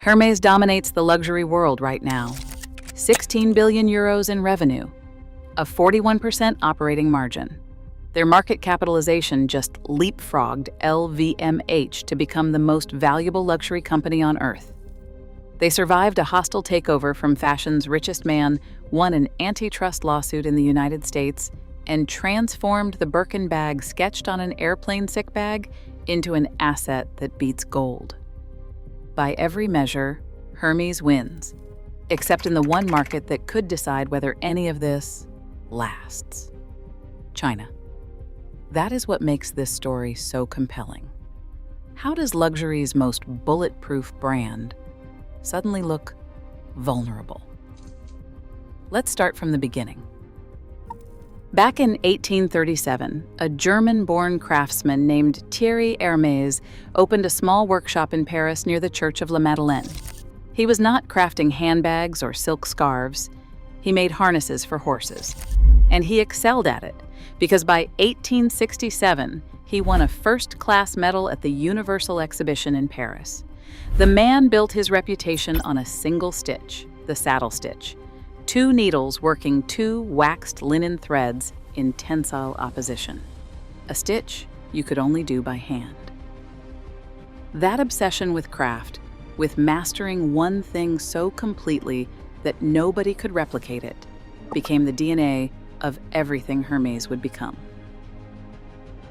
Hermes dominates the luxury world right now. 16 billion euros in revenue, a 41% operating margin. Their market capitalization just leapfrogged LVMH to become the most valuable luxury company on earth. They survived a hostile takeover from fashion's richest man, won an antitrust lawsuit in the United States, and transformed the Birkin bag sketched on an airplane sick bag into an asset that beats gold. By every measure, Hermes wins, except in the one market that could decide whether any of this lasts: China. That is what makes this story so compelling. How does luxury's most bulletproof brand suddenly look vulnerable? Let's start from the beginning. Back in 1837, a German-born craftsman named Thierry Hermès opened a small workshop in Paris near the Church of La Madeleine. He was not crafting handbags or silk scarves. He made harnesses for horses. And he excelled at it, because by 1867, he won a first-class medal at the Universal Exhibition in Paris. The man built his reputation on a single stitch, the saddle stitch, 2 needles working 2 waxed linen threads in tensile opposition, a stitch you could only do by hand. That obsession with craft, with mastering one thing so completely that nobody could replicate it, became the DNA of everything Hermes would become.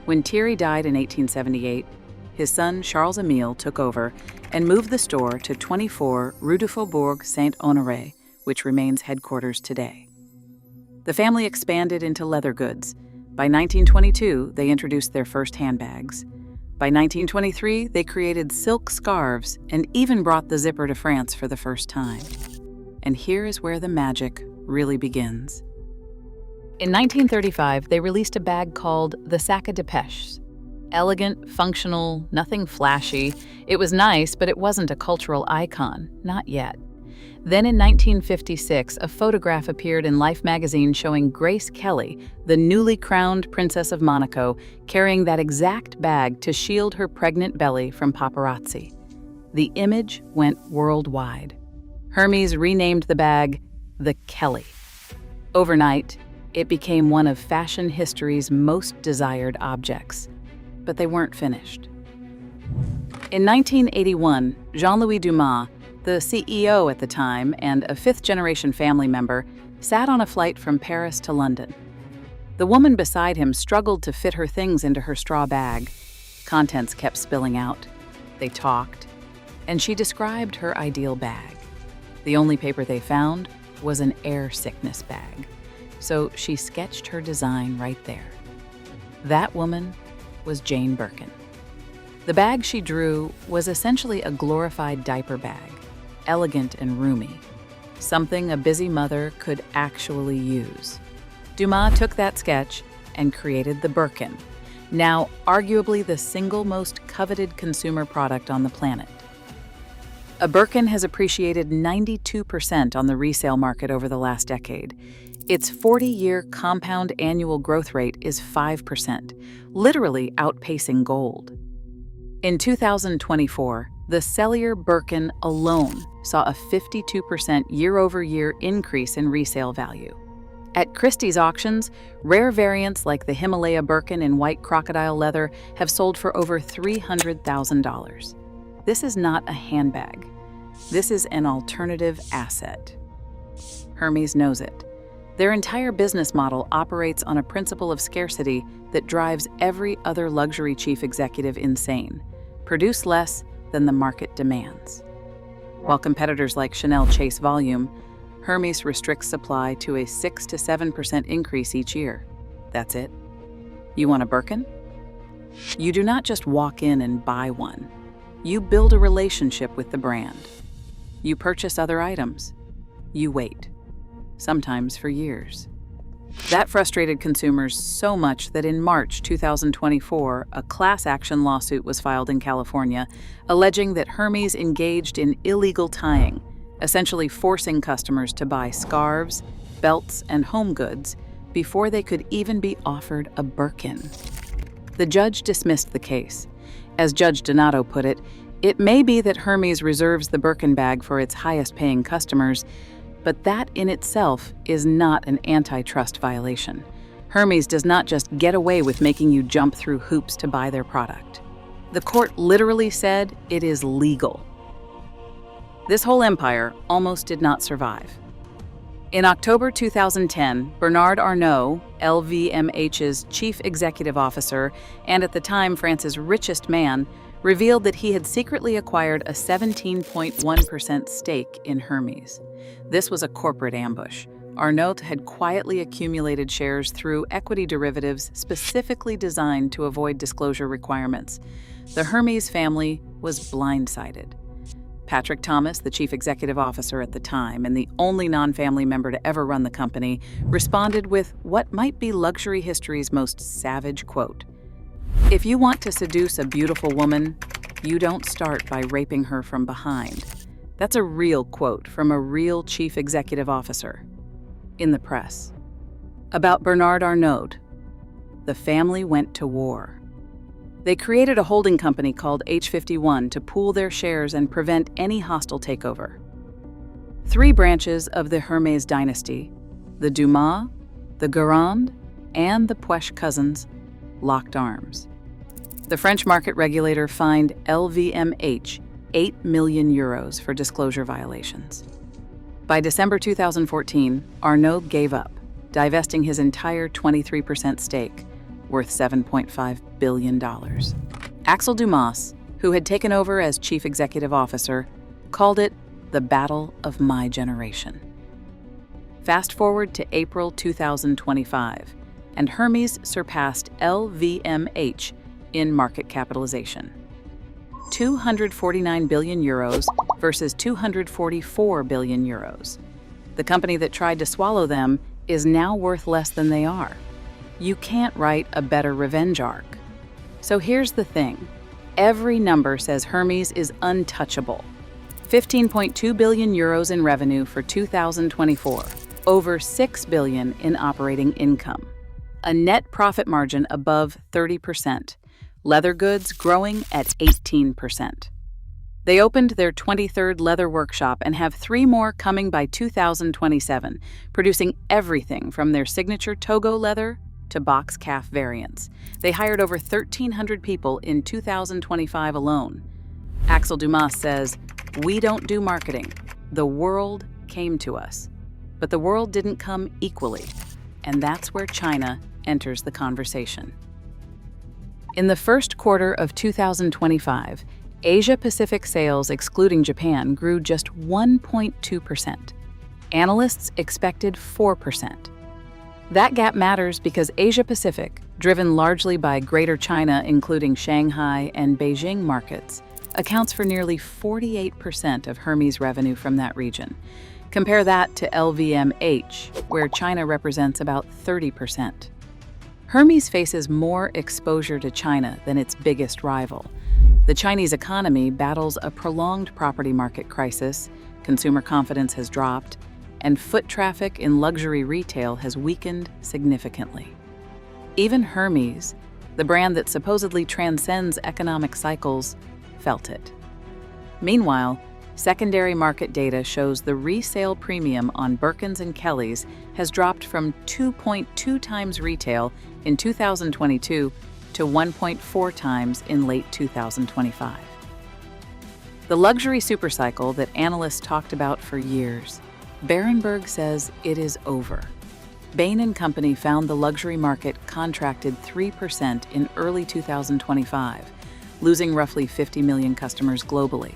When Thierry died in 1878, his son Charles-Émile took over and moved the store to 24 Rue du Faubourg Saint-Honoré, which remains headquarters today. The family expanded into leather goods. By 1922, they introduced their first handbags. By 1923, they created silk scarves and even brought the zipper to France for the first time. And here is where the magic really begins. In 1935, they released a bag called the Sac à Dépêche. Elegant, functional, nothing flashy. It was nice, but it wasn't a cultural icon, not yet. Then in 1956, a photograph appeared in Life magazine showing Grace Kelly, the newly crowned Princess of Monaco, carrying that exact bag to shield her pregnant belly from paparazzi. The image went worldwide. Hermes renamed the bag the Kelly. Overnight, it became one of fashion history's most desired objects. But they weren't finished. In 1981, Jean-Louis Dumas, the CEO at the time and a fifth-generation family member, sat on a flight from Paris to London. The woman beside him struggled to fit her things into her straw bag. Contents kept spilling out. They talked, and she described her ideal bag. The only paper they found was an air sickness bag, so she sketched her design right there. That woman was Jane Birkin. The bag she drew was essentially a glorified diaper bag, elegant and roomy, something a busy mother could actually use. Dumas took that sketch and created the Birkin, now arguably the single most coveted consumer product on the planet. A Birkin has appreciated 92% on the resale market over the last decade. Its 40-year compound annual growth rate is 5%, literally outpacing gold. In 2024, the Cellier Birkin alone saw a 52% year-over-year increase in resale value. At Christie's auctions, rare variants like the Himalaya Birkin in white crocodile leather have sold for over $300,000. This is not a handbag. This is an alternative asset. Hermes knows it. Their entire business model operates on a principle of scarcity that drives every other luxury chief executive insane. Produce less than the market demands. While competitors like Chanel chase volume, Hermes restricts supply to a 6 to 7% increase each year. That's it. You want a Birkin? You do not just walk in and buy one. You build a relationship with the brand. You purchase other items. You wait, sometimes for years. That frustrated consumers so much that in March 2024, a class action lawsuit was filed in California, alleging that Hermes engaged in illegal tying, essentially forcing customers to buy scarves, belts, and home goods before they could even be offered a Birkin. The judge dismissed the case. As Judge Donato put it, It may be that Hermes reserves the Birkin bag for its highest-paying customers, but that in itself is not an antitrust violation. Hermes does not just get away with making you jump through hoops to buy their product. The court literally said it is legal. This whole empire almost did not survive. In October 2010, Bernard Arnault, LVMH's chief executive officer and at the time France's richest man, revealed that he had secretly acquired a 17.1% stake in Hermes. This was a corporate ambush. Arnault had quietly accumulated shares through equity derivatives specifically designed to avoid disclosure requirements. The Hermes family was blindsided. Patrick Thomas, the chief executive officer at the time and the only non-family member to ever run the company, responded with what might be luxury history's most savage quote. "If you want to seduce a beautiful woman, you don't start by raping her from behind." That's a real quote from a real chief executive officer. In the press. About Bernard Arnault, the family went to war. They created a holding company called H51 to pool their shares and prevent any hostile takeover. 3 branches of the Hermès dynasty, the Dumas, the Guérande, and the Puech cousins, locked arms. The French market regulator fined LVMH 8 million euros for disclosure violations. By December 2014, Arnault gave up, divesting his entire 23% stake, worth $7.5 billion. Axel Dumas, who had taken over as chief executive officer, called it the battle of my generation. Fast forward to April 2025, and Hermes surpassed LVMH in market capitalization. 249 billion euros versus 244 billion euros. The company that tried to swallow them is now worth less than they are. You can't write a better revenge arc. So here's the thing. Every number says Hermes is untouchable. 15.2 billion euros in revenue for 2024, over 6 billion in operating income. A net profit margin above 30%. Leather goods growing at 18%. They opened their 23rd leather workshop and have 3 more coming by 2027, producing everything from their signature Togo leather to box calf variants. They hired over 1,300 people in 2025 alone. Axel Dumas says, "We don't do marketing. The world came to us. But the world didn't come equally, and that's where China enters the conversation." In the first quarter of 2025, Asia-Pacific sales excluding Japan grew just 1.2%. Analysts expected 4%. That gap matters because Asia-Pacific, driven largely by Greater China including Shanghai and Beijing markets, accounts for nearly 48% of Hermes revenue from that region. Compare that to LVMH, where China represents about 30%. Hermes faces more exposure to China than its biggest rival. The Chinese economy battles a prolonged property market crisis, consumer confidence has dropped, and foot traffic in luxury retail has weakened significantly. Even Hermes, the brand that supposedly transcends economic cycles, felt it. Meanwhile, secondary market data shows the resale premium on Birkins and Kellys has dropped from 2.2 times retail in 2022 to 1.4 times in late 2025. The luxury supercycle that analysts talked about for years, Berenberg says it is over. Bain & Company found the luxury market contracted 3% in early 2025, losing roughly 50 million customers globally.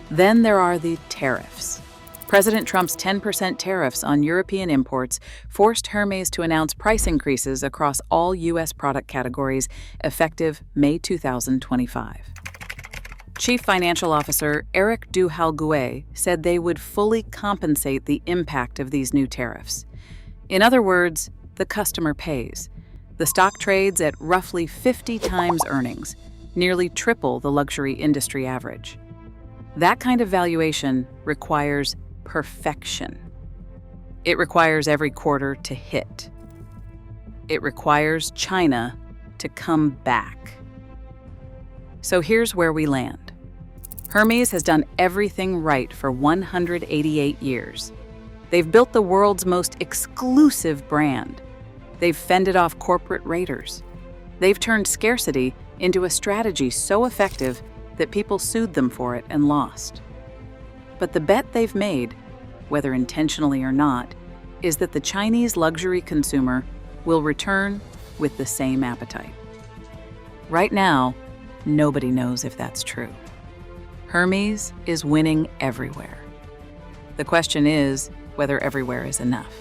Then there are the tariffs. President Trump's 10% tariffs on European imports forced Hermes to announce price increases across all U.S. product categories effective May 2025. Chief Financial Officer Eric du Halgouet said they would fully compensate the impact of these new tariffs. In other words, the customer pays. The stock trades at roughly 50 times earnings, nearly triple the luxury industry average. That kind of valuation requires perfection. It requires every quarter to hit. It requires China to come back. So here's where we land. Hermes has done everything right for 188 years. They've built the world's most exclusive brand. They've fended off corporate raiders. They've turned scarcity into a strategy so effective that people sued them for it and lost. But the bet they've made, whether intentionally or not, is that the Chinese luxury consumer will return with the same appetite. Right now, nobody knows if that's true. Hermes is winning everywhere. The question is whether everywhere is enough.